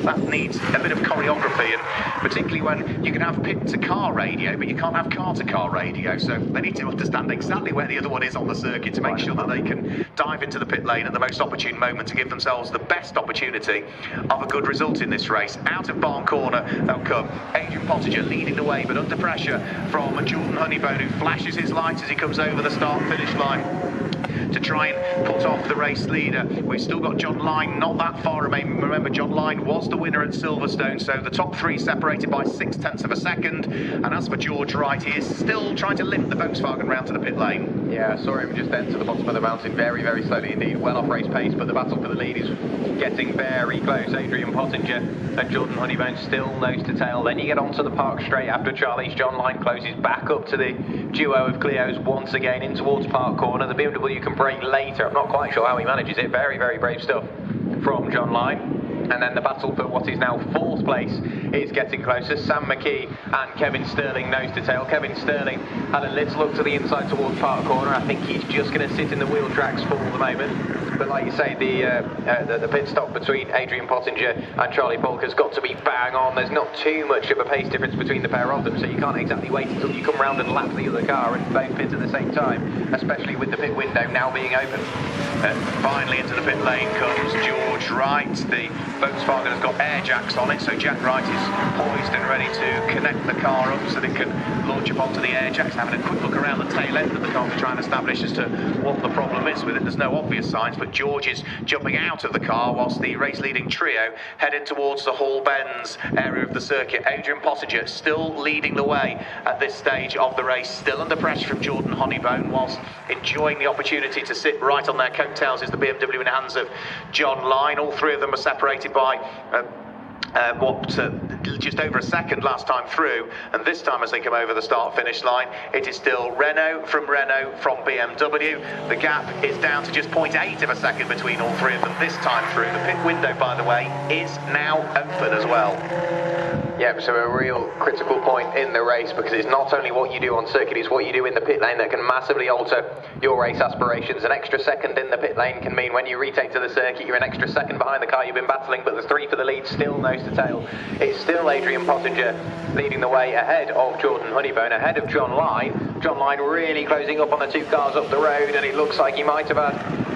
that needs a bit of choreography, and particularly when you can have pit-to-car radio, but you can't have car-to-car radio, so they need to understand exactly where the other one is on the circuit to make sure that they can dive into the pit lane at the most opportune moment to give themselves the best opportunity of a good result in this race. Out of barn corner they'll come. Adrian Pottinger leading the way, but under pressure from Jordan Honeybone, who flashes his light as he comes over the start-finish line to try and put off the race leader. We've still got John Lyne not that far remaining. Remember, John Lyne was the winner at Silverstone, so the top three separated by 0.6 of a second. And as for George Wright, he is still trying to limp the Volkswagen round to the pit lane. Yeah, I saw him just enter the bottom of the mountain very, very slowly indeed, well off race pace, but the battle for the lead is getting very close. Adrian Pottinger and Jordan Honeybone still nose to tail. Then you get onto the park straight after Charlie's. John Lyne closes back up to the duo of Clios once again in towards park corner. The BMW can brake later. I'm not quite sure how he manages it. Very, very brave stuff from John Lyne. And then the battle for what is now fourth place is getting closer. Sam McKee and Kevin Sterling nose to tail. Kevin Sterling had a little look to the inside towards park corner. I think he's just going to sit in the wheel tracks for the moment. But like you say, the pit stop between Adrian Pottinger and Charlie Polker's got to be bang on. There's not too much of a pace difference between the pair of them, so you can't exactly wait until you come round and lap the other car and both pits at the same time, especially with the pit window now being open. And finally into the pit lane comes George Wright. The Volkswagen has got air jacks on it, so Jack Wright is poised and ready to connect the car up so that it can launch up onto the air jacks. Having a quick look around the tail end of the car to try and establish as to what the problem is with it. There's no obvious signs, but George is jumping out of the car whilst the race-leading trio head in towards the Hall Bends area of the circuit. Adrian Pottinger still leading the way at this stage of the race, still under pressure from Jordan Honeybone, whilst enjoying the opportunity to sit right on their coattails is the BMW in the hands of John Lyne. All three of them are separated by just over a second last time through, and this time as they come over the start-finish line, it is still Renault from BMW. The gap is down to just 0.8 of a second between all three of them this time through. The pit window, by the way, is now open as well. Yep, so a real critical point in the race, because it's not only what you do on circuit, it's what you do in the pit lane that can massively alter your race aspirations. An extra second in the pit lane can mean when you retake to the circuit, you're an extra second behind the car you've been battling, but the three for the lead still nose to tail. It's still Adrian Pottinger leading the way ahead of Jordan Honeybone, ahead of John Lyne. John Lyne really closing up on the two cars up the road, and it looks like he might have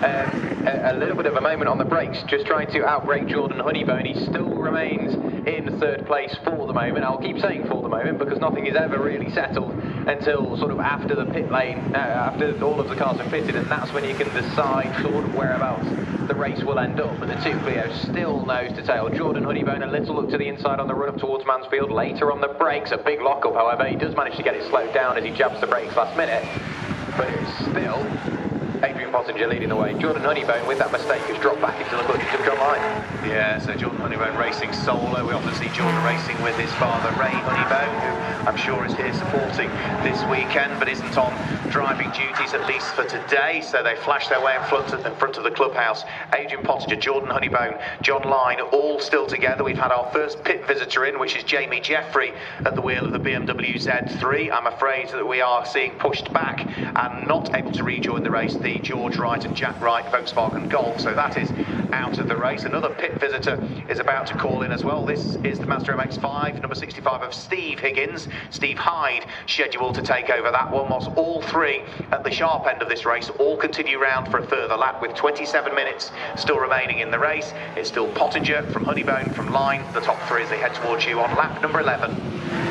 had a little bit of a moment on the brakes, just trying to outbrake Jordan Honeybone. He still remains in third place for the moment. I'll keep saying for the moment because nothing is ever really settled until sort of after the pit lane, after all of the cars have pitted, and that's when you can decide sort of whereabouts the race will end up. But the two Clios still nose to tail. Jordan Honeybone a little look to the inside on the run up towards Mansfield, later on the brakes, a big lock up however. He does manage to get it slowed down as he jabs the brakes last minute, but it's still Adrian Pottinger leading the way. Jordan Honeybone, with that mistake, has dropped back into the clutches of John Lyne. Yeah, so Jordan Honeybone racing solo. We often see Jordan racing with his father, Ray Honeybone, who I'm sure is here supporting this weekend, but isn't on driving duties, at least for today. So they flash their way in front of the clubhouse. Adrian Pottinger, Jordan Honeybone, John Lyne, all still together. We've had our first pit visitor in, which is Jamie Jeffrey at the wheel of the BMW Z3. I'm afraid that we are seeing pushed back and not able to rejoin the race the George Wright and Jack Wright Volkswagen Golf, so that is out of the race. Another pit visitor is about to call in as well. This is the Mazda MX-5, number 65 of Steve Higgins. Steve Hyde scheduled to take over that one, whilst all three at the sharp end of this race all continue round for a further lap with 27 minutes still remaining in the race. It's still Pottinger from Honeybone from Lyne, the top three as they head towards you on lap number 11.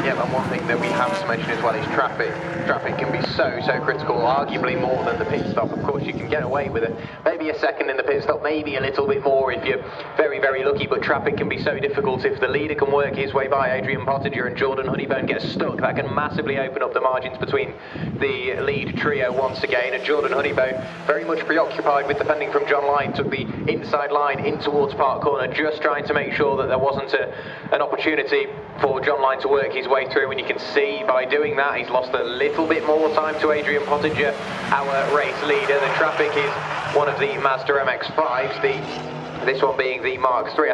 Yeah, and one thing that we have to mention as well is traffic. Traffic can be so critical, arguably more than the pit stop. Of course, you can get away with it. Maybe a second in the pit stop, maybe a little bit more if you're very, very lucky, but traffic can be so difficult. If the leader can work his way by Adrian Pottinger and Jordan Honeybone get stuck, that can massively open up the margins between the lead trio once again. And Jordan Honeybone, very much preoccupied with defending from John Lyne, took the inside line in towards park corner, just trying to make sure that there wasn't an opportunity for John Lyne to work his way through, and you can see by doing that he's lost a little bit more time to Adrian Pottinger, our race leader. The traffic is one of the Mazda MX-5s, this one being the Mark III.